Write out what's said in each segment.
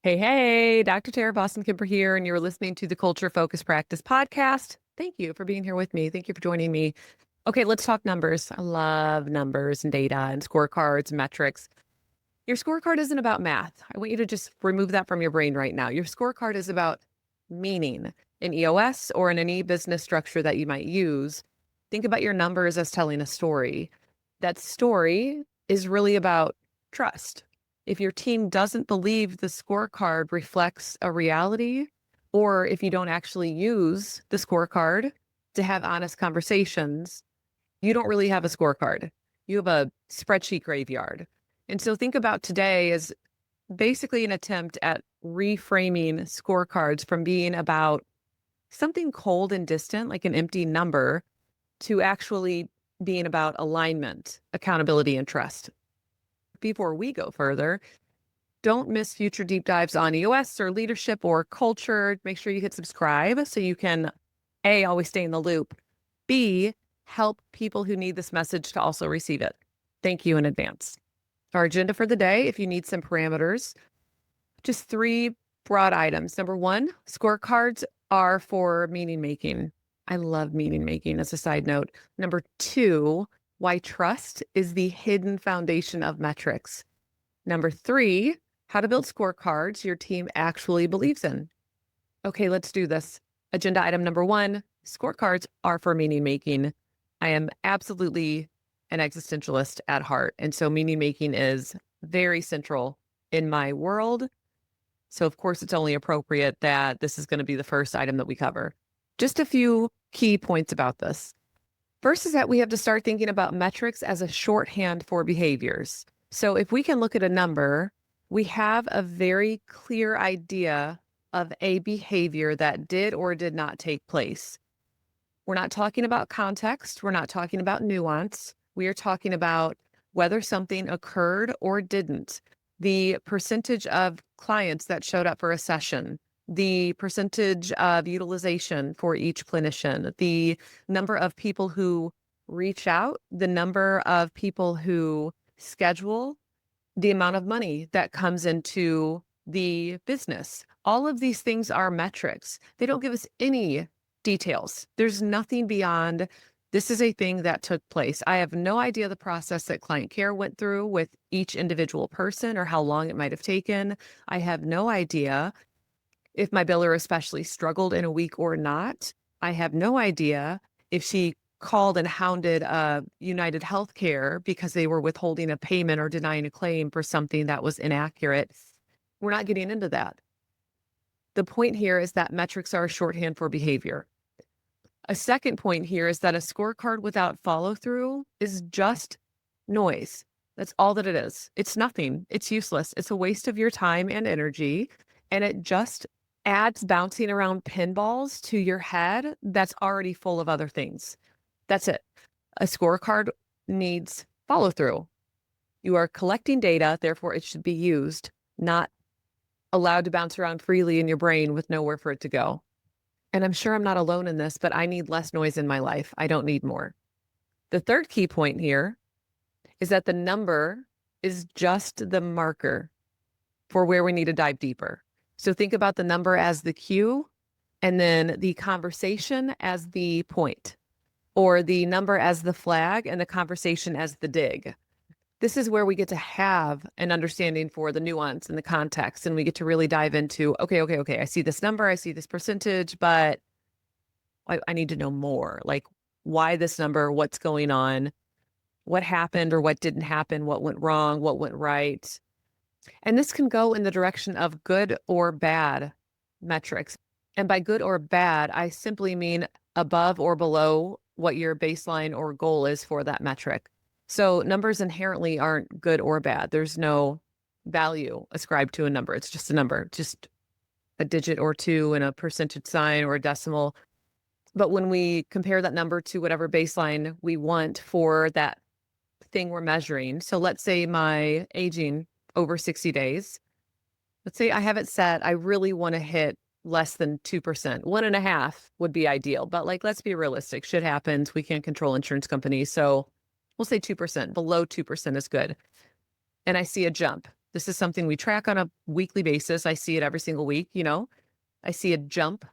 Hey, Dr. Tara Vossenkemper here, and you're listening to the Culture Focus Practice podcast. Thank you for being here with me. Thank you for joining me. Okay, let's talk numbers. I love numbers and data and scorecards and metrics. Your scorecard isn't about math. I want you to just remove that from your brain right now. Your scorecard is about meaning. In EOS or in any business structure that you might use, think about your numbers as telling a story. That story is really about trust. If your team doesn't believe the scorecard reflects a reality, or if you don't actually use the scorecard to have honest conversations, you don't really have a scorecard. You have a spreadsheet graveyard. And so think about today as basically an attempt at reframing scorecards from being about something cold and distant, like an empty number, to actually being about alignment, accountability, and trust. Before we go further, don't miss future deep dives on EOS or leadership or culture. Make sure you hit subscribe so you can A, always stay in the loop, B, help people who need this message to also receive it. Thank you in advance. Our agenda for the day, if you need some parameters, just 3 broad items. Number 1, scorecards are for meaning making. I love meaning making as a side note. Number 2, why trust is the hidden foundation of metrics. Number 3, how to build scorecards your team actually believes in. Okay, let's do this. Agenda item number 1, scorecards are for meaning making. I am absolutely an existentialist at heart. And so meaning making is very central in my world. So of course, it's only appropriate that this is going to be the first item that we cover. Just a few key points about this. First is that we have to start thinking about metrics as a shorthand for behaviors. So if we can look at a number, we have a very clear idea of a behavior that did or did not take place. We're not talking about context. We're not talking about nuance. We are talking about whether something occurred or didn't. The percentage of clients that showed up for a session, the percentage of utilization for each clinician, the number of people who reach out, the number of people who schedule, the amount of money that comes into the business. All of these things are metrics. They don't give us any details. There's nothing beyond this is a thing that took place. I have no idea the process that client care went through with each individual person or how long it might have taken. I have no idea if my biller especially struggled in a week or not. I have no idea if she called and hounded United Healthcare because they were withholding a payment or denying a claim for something that was inaccurate. We're not getting into that. The point here is that metrics are a shorthand for behavior. A second point here is that a scorecard without follow through is just noise. That's all that it is. It's nothing. It's useless. It's a waste of your time and energy. And it just adds bouncing around pinballs to your head that's already full of other things. That's it. A scorecard needs follow through. You are collecting data, therefore it should be used, not allowed to bounce around freely in your brain with nowhere for it to go. And I'm sure I'm not alone in this, but I need less noise in my life. I don't need more. The third key point here is that the number is just the marker for where we need to dive deeper. So think about the number as the cue and then the conversation as the point, or the number as the flag and the conversation as the dig. This is where we get to have an understanding for the nuance and the context, and we get to really dive into, okay, I see this number, I see this percentage, but I need to know more. Like, why this number, what's going on, what happened or what didn't happen, what went wrong, what went right. And this can go in the direction of good or bad metrics. And by good or bad, I simply mean above or below what your baseline or goal is for that metric. So numbers inherently aren't good or bad. There's no value ascribed to a number. It's just a number, just a digit or two and a percentage sign or a decimal. But when we compare that number to whatever baseline we want for that thing we're measuring, so let's say my aging over 60 days, let's say I have it set, I really want to hit less than 2%. 1.5 would be ideal, but like, let's be realistic. Shit happens. We can't control insurance companies. So we'll say 2%. Below 2% is good. And I see a jump. This is something we track on a weekly basis. I see it every single week, I see a jump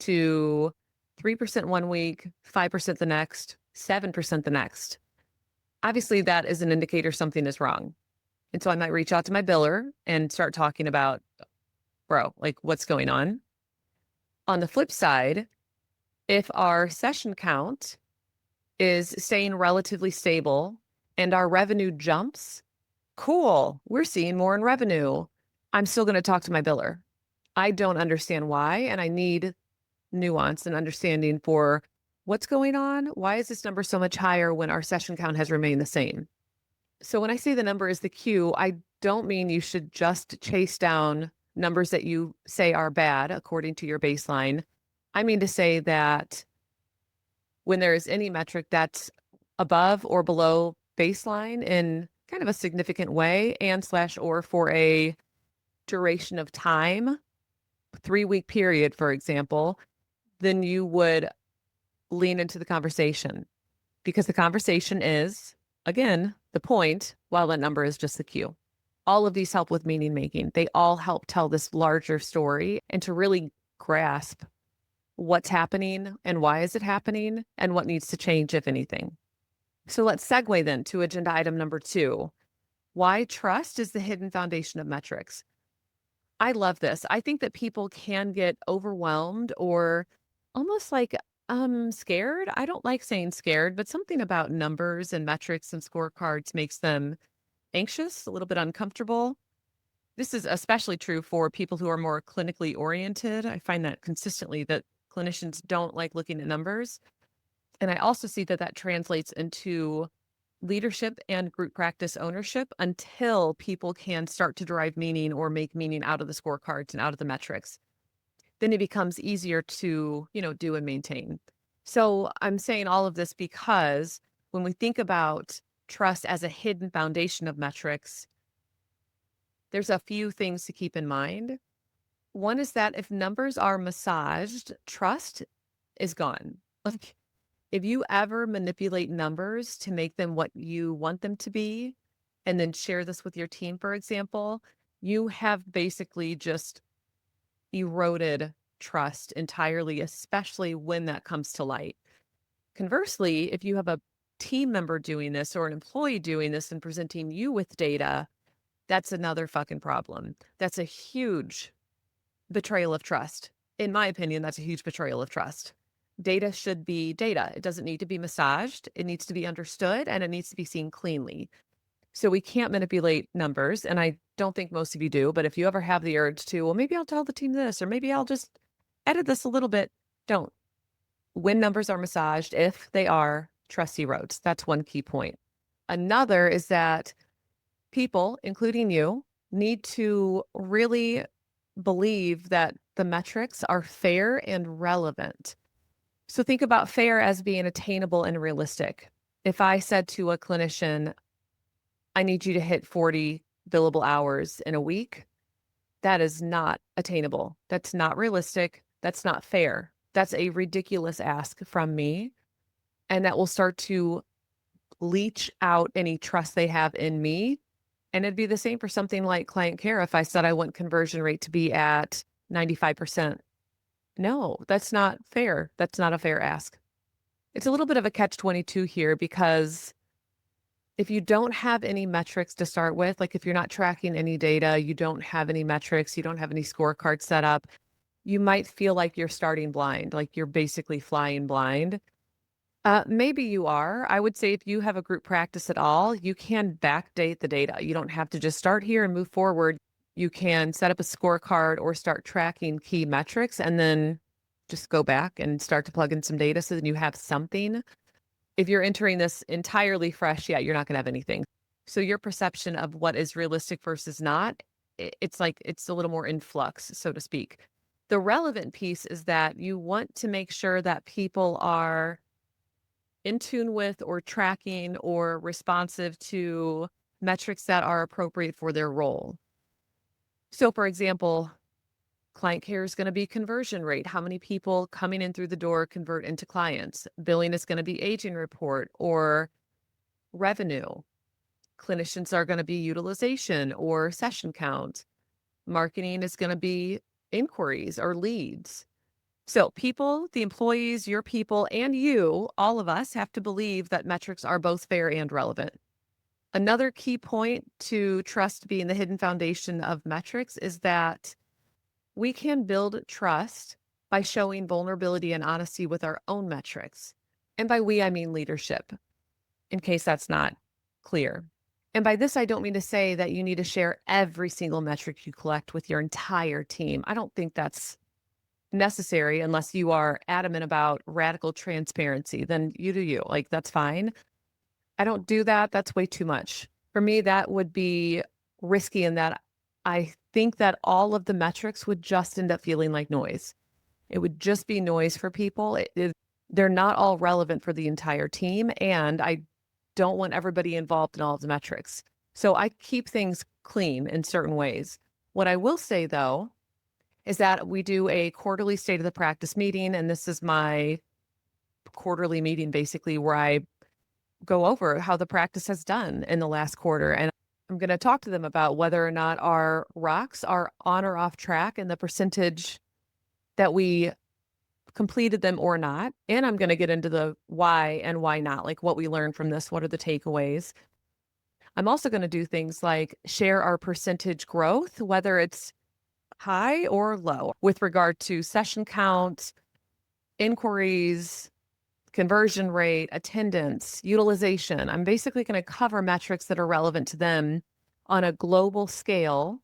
to 3% one week, 5% the next, 7% the next. Obviously, that is an indicator something is wrong. And so I might reach out to my biller and start talking about, bro, like what's going on? On the flip side, if our session count is staying relatively stable and our revenue jumps, cool, we're seeing more in revenue. I'm still going to talk to my biller. I don't understand why, and I need nuance and understanding for what's going on. Why is this number so much higher when our session count has remained the same? So when I say the number is the cue, I don't mean you should just chase down numbers that you say are bad according to your baseline. I mean to say that when there is any metric that's above or below baseline in kind of a significant way and slash or for a duration of time, 3-week period, for example, then you would lean into the conversation because the conversation is, again, the point, while that number is just the cue. All of these help with meaning making. They all help tell this larger story and to really grasp what's happening and why is it happening and what needs to change, if anything. So let's segue then to agenda item number 2. Why trust is the hidden foundation of metrics. I love this. I think that people can get overwhelmed or almost like scared. I don't like saying scared, but something about numbers and metrics and scorecards makes them anxious, a little bit uncomfortable. This is especially true for people who are more clinically oriented. I find that consistently that clinicians don't like looking at numbers. And I also see that that translates into leadership and group practice ownership until people can start to derive meaning or make meaning out of the scorecards and out of the metrics. Then it becomes easier to, do and maintain. So I'm saying all of this because when we think about trust as a hidden foundation of metrics, there's a few things to keep in mind. One is that if numbers are massaged, trust is gone. Like if you ever manipulate numbers to make them what you want them to be, and then share this with your team, for example, you have basically just eroded trust entirely, especially when that comes to light. Conversely, if you have a team member doing this or an employee doing this and presenting you with data, that's another fucking problem. That's a huge betrayal of trust. In my opinion, that's a huge betrayal of trust. Data should be data. It doesn't need to be massaged. It needs to be understood and it needs to be seen cleanly. So we can't manipulate numbers. And I don't think most of you do, but if you ever have the urge to, well, maybe I'll tell the team this, or maybe I'll just edit this a little bit, don't. When numbers are massaged, if they are, trust erodes. That's one key point. Another is that people, including you, need to really believe that the metrics are fair and relevant. So think about fair as being attainable and realistic. If I said to a clinician, I need you to hit 40 billable hours in a week, that is not attainable. That's not realistic. That's not fair. That's a ridiculous ask from me. And that will start to leach out any trust they have in me. And it'd be the same for something like client care. If I said I want conversion rate to be at 95%, no, that's not fair. That's not a fair ask. It's a little bit of a catch-22 here because if you don't have any metrics to start with, like if you're not tracking any data, you don't have any metrics, you don't have any scorecards set up, you might feel like you're starting blind, like you're basically flying blind. Maybe you are. I would say if you have a group practice at all, you can backdate the data. You don't have to just start here and move forward. You can set up a scorecard or start tracking key metrics and then just go back and start to plug in some data so that you have something. If you're entering this entirely fresh, yeah, you're not going to have anything. So your perception of what is realistic versus not, it's like it's a little more in flux, so to speak. The relevant piece is that you want to make sure that people are in tune with or tracking or responsive to metrics that are appropriate for their role. So for example, client care is going to be conversion rate. How many people coming in through the door convert into clients? Billing is going to be aging report or revenue. Clinicians are going to be utilization or session count. Marketing is going to be inquiries or leads. So people, the employees, your people, and you, all of us have to believe that metrics are both fair and relevant. Another key point to trust being the hidden foundation of metrics is that we can build trust by showing vulnerability and honesty with our own metrics. And by we, I mean leadership, in case that's not clear. And by this, I don't mean to say that you need to share every single metric you collect with your entire team. I don't think that's necessary unless you are adamant about radical transparency. Then you do you. Like, that's fine. I don't do that. That's way too much. For me, that would be risky in that I think that all of the metrics would just end up feeling like noise. It would just be noise for people. They're not all relevant for the entire team. And I don't want everybody involved in all of the metrics. So I keep things clean in certain ways. What I will say, though, is that we do a quarterly state of the practice meeting. And this is my quarterly meeting, basically, where I go over how the practice has done in the last quarter. And I'm going to talk to them about whether or not our rocks are on or off track and the percentage that we completed them or not. And I'm going to get into the why and why not, like what we learned from this. What are the takeaways? I'm also going to do things like share our percentage growth, whether it's high or low, with regard to session count, inquiries, conversion rate, attendance, utilization. I'm basically going to cover metrics that are relevant to them on a global scale.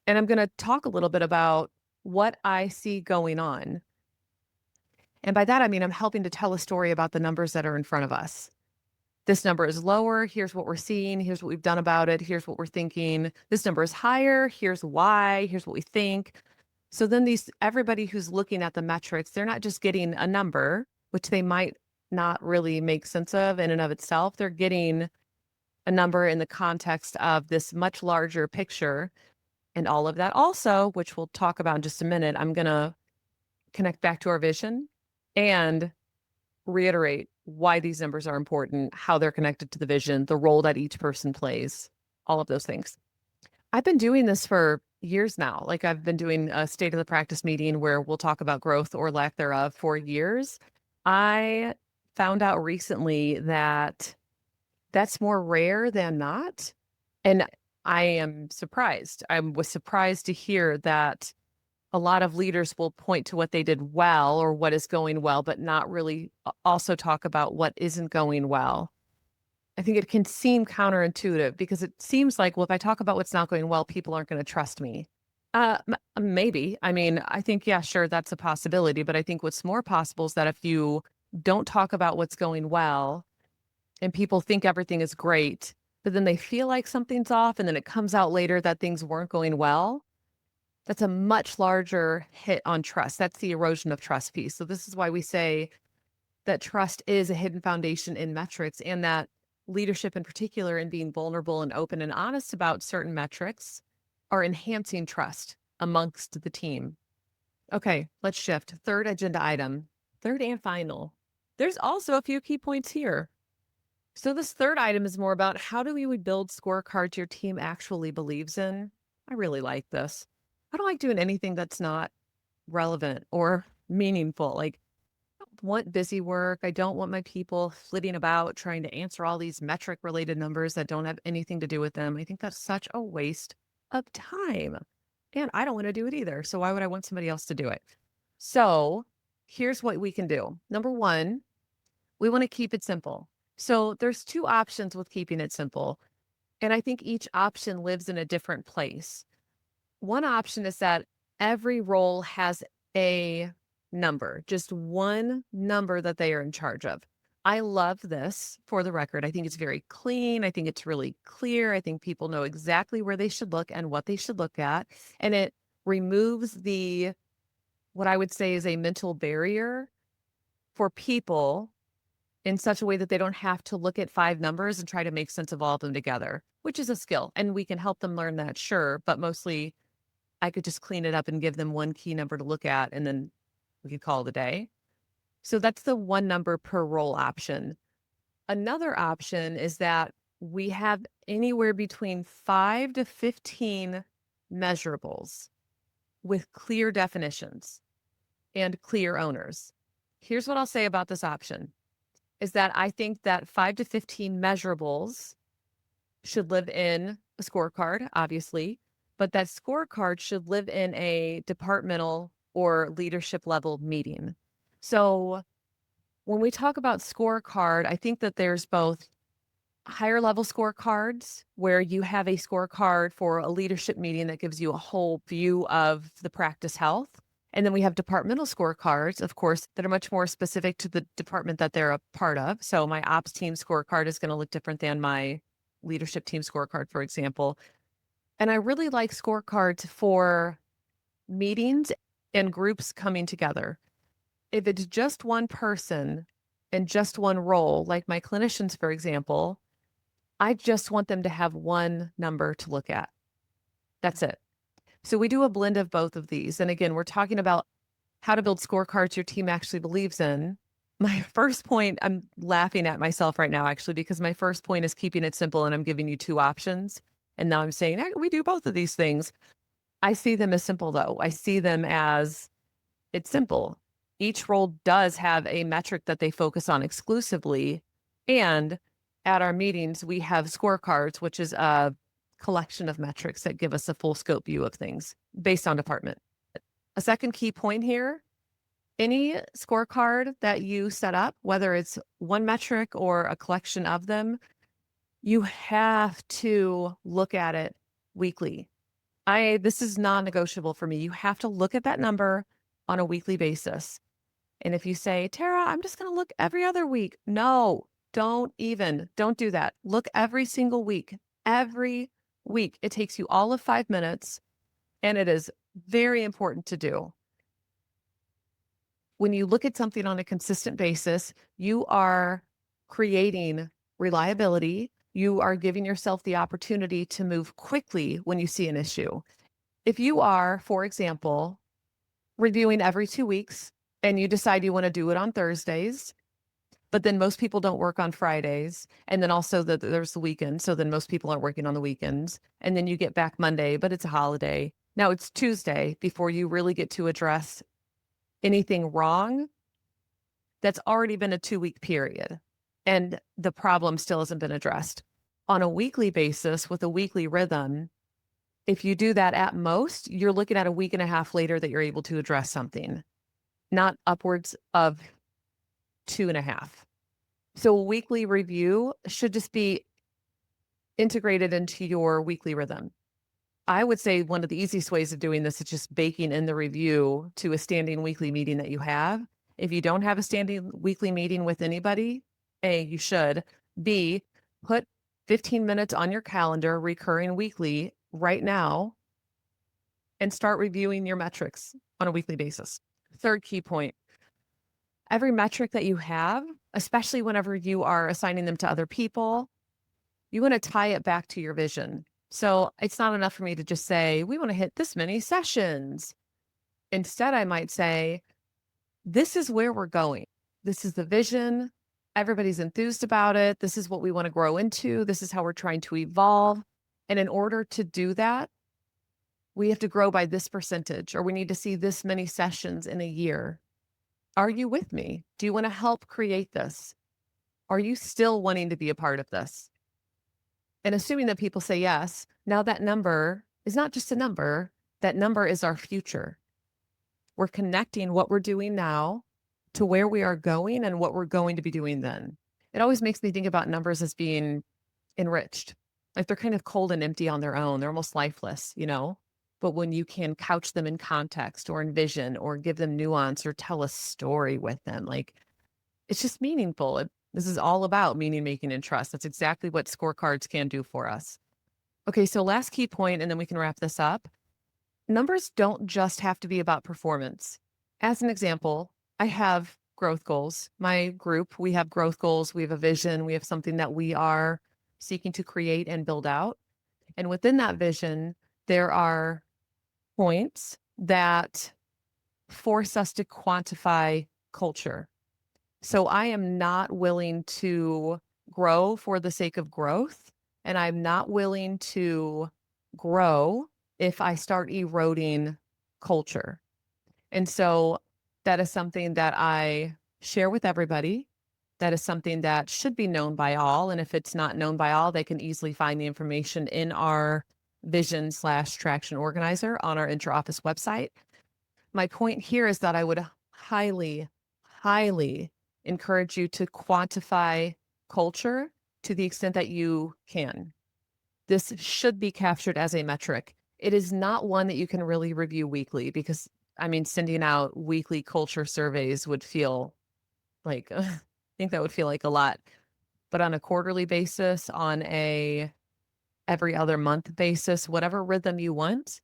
And I'm going to talk a little bit about what I see going on. And by that, I mean, I'm helping to tell a story about the numbers that are in front of us. This number is lower. Here's what we're seeing. Here's what we've done about it. Here's what we're thinking. This number is higher. Here's why. Here's what we think. So then everybody who's looking at the metrics, they're not just getting a number, which they might not really make sense of in and of itself. They're getting a number in the context of this much larger picture. And all of that also, which we'll talk about in just a minute, I'm going to connect back to our vision and reiterate why these numbers are important, how they're connected to the vision, the role that each person plays, all of those things. I've been doing this for years now. Like, I've been doing a state of the practice meeting where we'll talk about growth or lack thereof for years. I found out recently that that's more rare than not. And I am surprised. I was surprised to hear that a lot of leaders will point to what they did well or what is going well, but not really also talk about what isn't going well. I think it can seem counterintuitive because it seems like, well, if I talk about what's not going well, people aren't going to trust me. Maybe. I mean, I think, yeah, sure, that's a possibility. But I think what's more possible is that if you don't talk about what's going well and people think everything is great, but then they feel like something's off and then it comes out later that things weren't going well, that's a much larger hit on trust. That's the erosion of trust piece. So this is why we say that trust is a hidden foundation in metrics, and that leadership in particular, and being vulnerable and open and honest about certain metrics, are enhancing trust amongst the team. Okay, let's shift. Third agenda item, third and final. There's also a few key points here. So this third item is more about how do we build scorecards your team actually believes in. I really like this. I don't like doing anything that's not relevant or meaningful. Like, I don't want busy work. I don't want my people flitting about trying to answer all these metric related numbers that don't have anything to do with them. I think that's such a waste of time. And I don't want to do it either. So why would I want somebody else to do it? So here's what we can do. Number one, we want to keep it simple. So there's two options with keeping it simple. And I think each option lives in a different place. One option is that every role has a number, just one number that they are in charge of. I love this, for the record. I think it's very clean. I think it's really clear. I think people know exactly where they should look and what they should look at. And it removes what I would say is a mental barrier for people in such a way that they don't have to look at 5 numbers and try to make sense of all of them together, which is a skill. And we can help them learn that, sure. But mostly I could just clean it up and give them one key number to look at, and then we could call it a day. So that's the one number per role option. Another option is that we have anywhere between 5 to 15 measurables with clear definitions and clear owners. Here's what I'll say about this option is that I think that 5 to 15 measurables should live in a scorecard, obviously, but that scorecard should live in a departmental or leadership level meeting. So when we talk about scorecard, I think that there's both higher level scorecards where you have a scorecard for a leadership meeting that gives you a whole view of the practice health. And then we have departmental scorecards, of course, that are much more specific to the department that they're a part of. So my ops team scorecard is going to look different than my leadership team scorecard, for example. And I really like scorecards for meetings and groups coming together. If it's just one person and just one role, like my clinicians, for example, I just want them to have one number to look at. That's it. So we do a blend of both of these. And again, we're talking about how to build scorecards your team actually believes in. My first point, I'm laughing at myself right now, actually, because my first point is keeping it simple and I'm giving you two options. And now I'm saying, we do both of these things. I see them as simple, though. I see them as it's simple. Each role does have a metric that they focus on exclusively. And at our meetings, we have scorecards, which is a collection of metrics that give us a full scope view of things based on department. A second key point here, any scorecard that you set up, whether it's one metric or a collection of them, you have to look at it weekly. This is non-negotiable for me. You have to look at that number on a weekly basis. And if you say, Tara, I'm just going to look every other week. No, don't do that. Look every single week. Every week. It takes you all of 5 minutes, and it is very important to do. When you look at something on a consistent basis, you are creating reliability. You are giving yourself the opportunity to move quickly when you see an issue. If you are, for example, reviewing every 2 weeks and you decide you want to do it on Thursdays, but then most people don't work on Fridays. And then also there's the weekend. So then most people aren't working on the weekends. And then you get back Monday, but it's a holiday. Now it's Tuesday before you really get to address anything wrong. That's already been a 2-week period. And the problem still hasn't been addressed. On a weekly basis with a weekly rhythm, if you do that at most, you're looking at a week and a half later that you're able to address something, not upwards of 2.5. So a weekly review should just be integrated into your weekly rhythm. I would say one of the easiest ways of doing this is just baking in the review to a standing weekly meeting that you have. If you don't have a standing weekly meeting with anybody, A, you should. B, put 15 minutes on your calendar, recurring weekly right now, and start reviewing your metrics on a weekly basis. Third key point, every metric that you have, especially whenever you are assigning them to other people, you want to tie it back to your vision. So it's not enough for me to just say, we want to hit this many sessions. Instead, I might say, this is where we're going. This is the vision. Everybody's enthused about it. This is what we want to grow into. This is how we're trying to evolve. And in order to do that, we have to grow by this percentage, or we need to see this many sessions in a year. Are you with me? Do you want to help create this? Are you still wanting to be a part of this? And assuming that people say yes, now that number is not just a number, that number is our future. We're connecting what we're doing now to where we are going and what we're going to be doing then. It always makes me think about numbers as being enriched. Like they're kind of cold and empty on their own. They're almost lifeless, But when you can couch them in context or in vision or give them nuance or tell a story with them, like it's just meaningful. This is all about meaning making and trust. That's exactly what scorecards can do for us. Okay, so last key point, and then we can wrap this up. Numbers don't just have to be about performance. As an example, I have growth goals. My group, we have growth goals. We have a vision. We have something that we are seeking to create and build out. And within that vision, there are points that force us to quantify culture. So I am not willing to grow for the sake of growth, and I'm not willing to grow if I start eroding culture. And so that is something that I share with everybody. That is something that should be known by all. And if it's not known by all, they can easily find the information in our vision/traction organizer on our intra-office website. My point here is that I would highly, highly encourage you to quantify culture to the extent that you can. This should be captured as a metric. It is not one that you can really review weekly because, I mean, sending out weekly culture surveys would feel like, I think that would feel like a lot. But on a quarterly basis, on a every other month basis, whatever rhythm you want,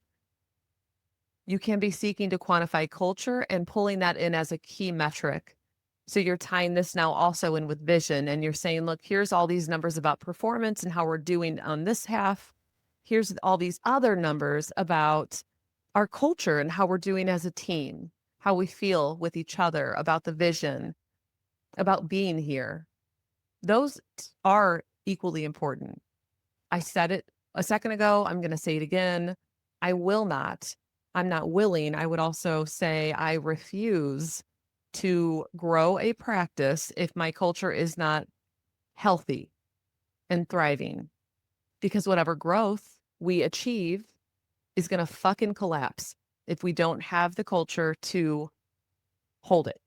you can be seeking to quantify culture and pulling that in as a key metric. So you're tying this now also in with vision and you're saying, look, here's all these numbers about performance and how we're doing on this half. Here's all these other numbers about our culture and how we're doing as a team, how we feel with each other, about the vision, about being here. Those are equally important. I said it a second ago. I'm going to say it again. I will not. I'm not willing. I would also say I refuse to grow a practice if my culture is not healthy and thriving, because whatever growth we achieve is going to fucking collapse if we don't have the culture to hold it.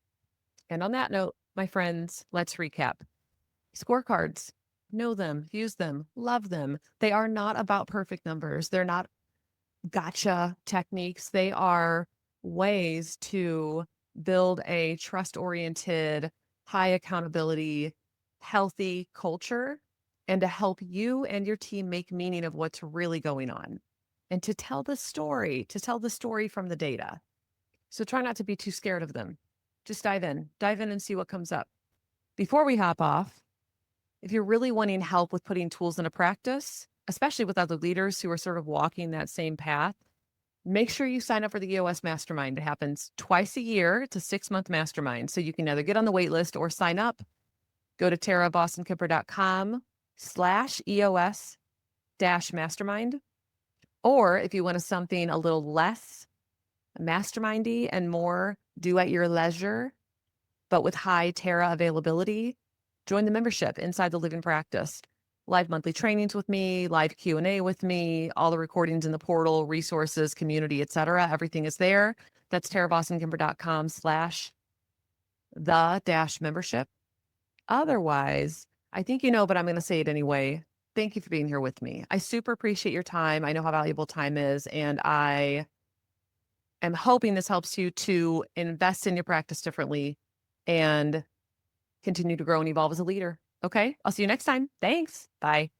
And on that note, my friends, let's recap. Scorecards, know them, use them, love them. They are not about perfect numbers. They're not gotcha techniques. They are ways to build a trust-oriented, high accountability, healthy culture and to help you and your team make meaning of what's really going on and to tell the story from the data. So try not to be too scared of them. Just dive in and see what comes up. Before we hop off, if you're really wanting help with putting tools into practice, especially with other leaders who are sort of walking that same path, make sure you sign up for the EOS Mastermind. It happens twice a year. It's a 6-month mastermind. So you can either get on the wait list or sign up. Go to TaraVossenkemper.com/EOS-mastermind. Or if you want something a little less mastermindy and more do at your leisure, but with high Tara availability, join the membership inside the Living Practice. Live monthly trainings with me, live Q&A with me, all the recordings in the portal, resources, community, etc. Everything is there. That's TaraVossenkemper.com/the-membership. Otherwise, I think you know, but I'm going to say it anyway. Thank you for being here with me. I super appreciate your time. I know how valuable time is, and I am hoping this helps you to invest in your practice differently and continue to grow and evolve as a leader. Okay, I'll see you next time. Thanks. Bye.